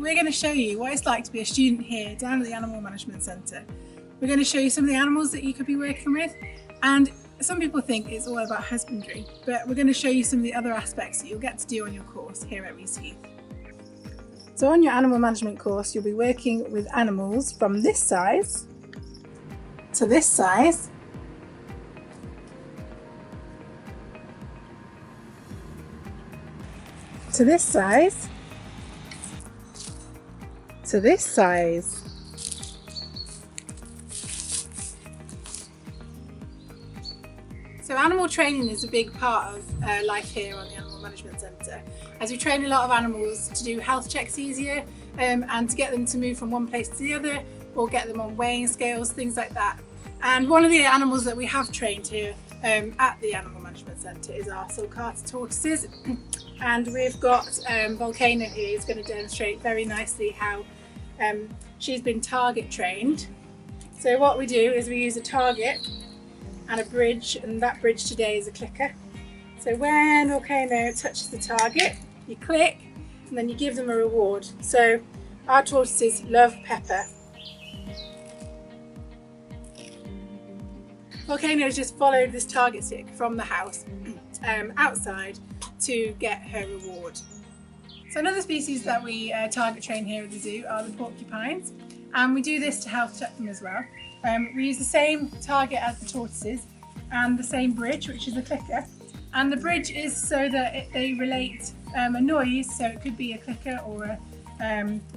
we're going to show you what it's like to be a student here down at the Animal Management Centre. We're going to show you some of the animals that you could be working with, and some people think it's all about husbandry, but we're going to show you some of the other aspects that you'll get to do on your course here at Reaseheath. So on your animal management course, you'll be working with animals from this size to this size, to this size, to this size. So animal training is a big part of life here on the Animal Management Centre, as we train a lot of animals to do health checks easier and to get them to move from one place to the other, or get them on weighing scales, things like that. And one of the animals that we have trained here at the Animal Management Centre is our sulcata tortoises. And we've got Volcano here who's going to demonstrate very nicely how she's been target trained. So what we do is we use a target and a bridge, and that bridge today is a clicker. So when Volcano touches the target, you click and then you give them a reward. So our tortoises love pepper. Volcano has just followed this target stick from the house outside to get her reward. So another species that we target train here at the zoo are the porcupines, and we do this to health check them as well. We use the same target as the tortoises and the same bridge, which is a clicker. And the bridge is so that they relate a noise, so it could be a clicker or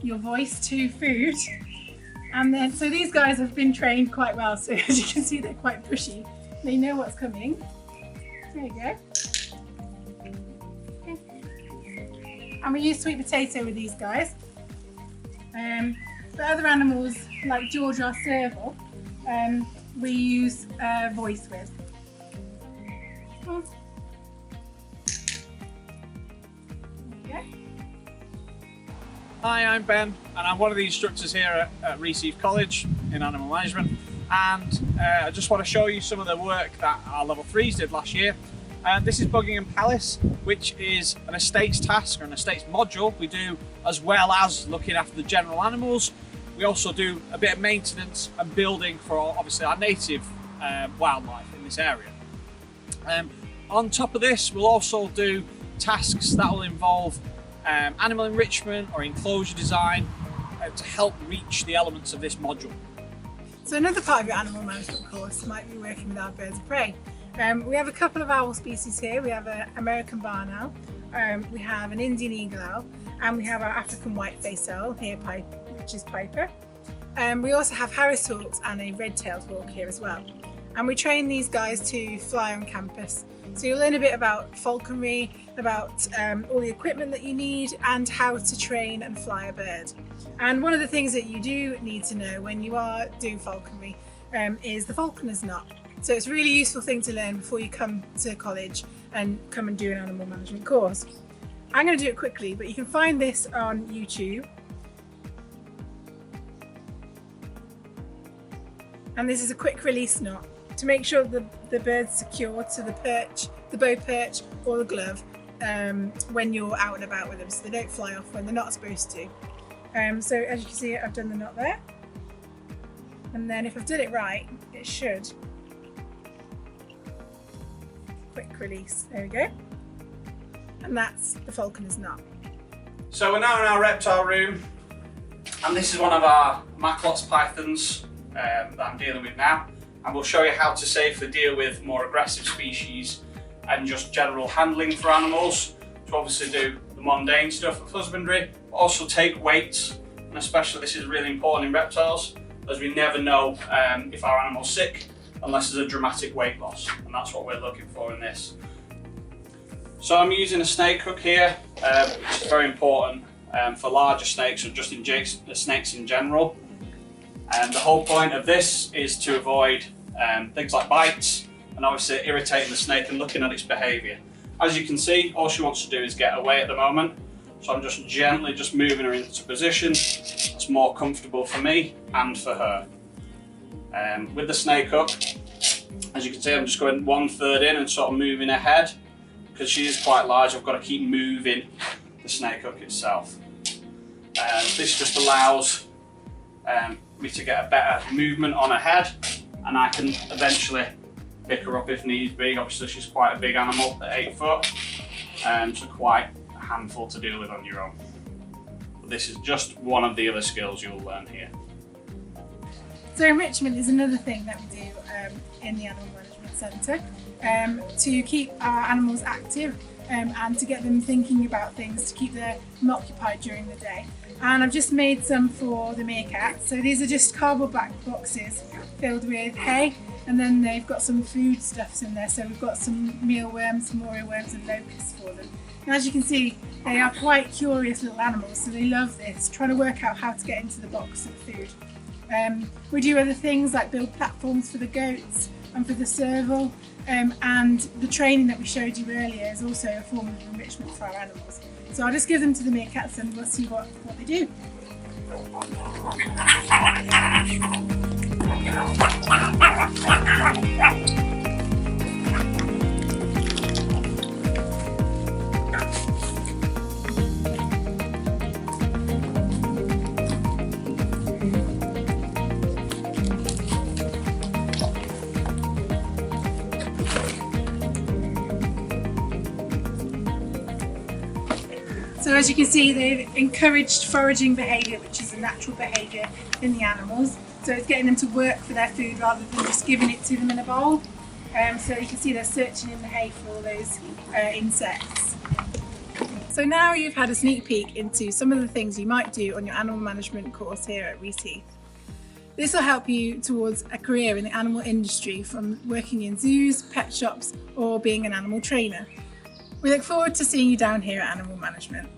your voice to food. And then, so these guys have been trained quite well, so as you can see they're quite pushy. They know what's coming. There you go. Okay. And we use sweet potato with these guys. The other animals, like George, our serval, we use voice with. Hi, I'm Ben, and I'm one of the instructors here at Reaseheath College in Animal Management, and I just want to show you some of the work that our level 3s did last year. This is Buckingham Palace, which is an estates task or an estates module we do, as well as looking after the general animals. We also do a bit of maintenance and building for obviously our native wildlife in this area. On top of this, we'll also do tasks that will involve animal enrichment or enclosure design to help reach the elements of this module. So another part of your animal management course might be working with our birds of prey. We have a couple of owl species here. We have an American barn owl, we have an Indian eagle owl, and we have our African white-faced owl here, which is Piper. We also have Harris hawks and a red-tailed hawk here as well. And we train these guys to fly on campus. So you'll learn a bit about falconry, about all the equipment that you need, and how to train and fly a bird. And one of the things that you do need to know when you are doing falconry is the falconer's knot. So it's a really useful thing to learn before you come to college and come and do an animal management course. I'm going to do it quickly, but you can find this on YouTube. And this is a quick release knot to make sure the bird's secure to the perch, the bow perch or the glove when you're out and about with them, so they don't fly off when they're not supposed to. So as you can see, I've done the knot there. And then if I've done it right, it should. Quick release, there we go. And that's the falconer's knot. So we're now in our reptile room, and this is one of our Maclots pythons that I'm dealing with now. And we'll show you how to safely deal with more aggressive species and just general handling for animals, to obviously do the mundane stuff of husbandry, but also take weights, and especially this is really important in reptiles, as we never know if our animal's sick unless there's a dramatic weight loss, and that's what we're looking for in this. So I'm using a snake hook here, which is very important for larger snakes or just snakes in general. And the whole point of this is to avoid things like bites and obviously irritating the snake and looking at its behaviour. As you can see, all she wants to do is get away at the moment. So I'm just gently moving her into position that's more comfortable for me and for her. With the snake hook, as you can see, I'm just going 1/3 in and sort of moving her head. Because she is quite large, I've got to keep moving the snake hook itself. This just allows me to get a better movement on her head, and I can eventually pick her up if needs be. Obviously she's quite a big animal at 8 foot, so quite a handful to deal with on your own. But this is just one of the other skills you'll learn here. So enrichment is another thing that we do in the Animal Management Centre to keep our animals active and to get them thinking about things, to keep them occupied during the day. And I've just made some for the meerkats. So these are just cardboard back boxes filled with hay, and then they've got some food stuffs in there. So we've got some mealworms, some worms and locusts for them. And as you can see, they are quite curious little animals, so they love this, trying to work out how to get into the box of food. We do other things like build platforms for the goats and for the serval, and the training that we showed you earlier is also a form of enrichment for our animals. So I'll just give them to the meerkats and we'll see what they do. So as you can see, they've encouraged foraging behaviour, which is a natural behaviour in the animals. So it's getting them to work for their food rather than just giving it to them in a bowl. So you can see they're searching in the hay for all those insects. So now you've had a sneak peek into some of the things you might do on your animal management course here at Reaseheath. This will help you towards a career in the animal industry, from working in zoos, pet shops, or being an animal trainer. We look forward to seeing you down here at Animal Management.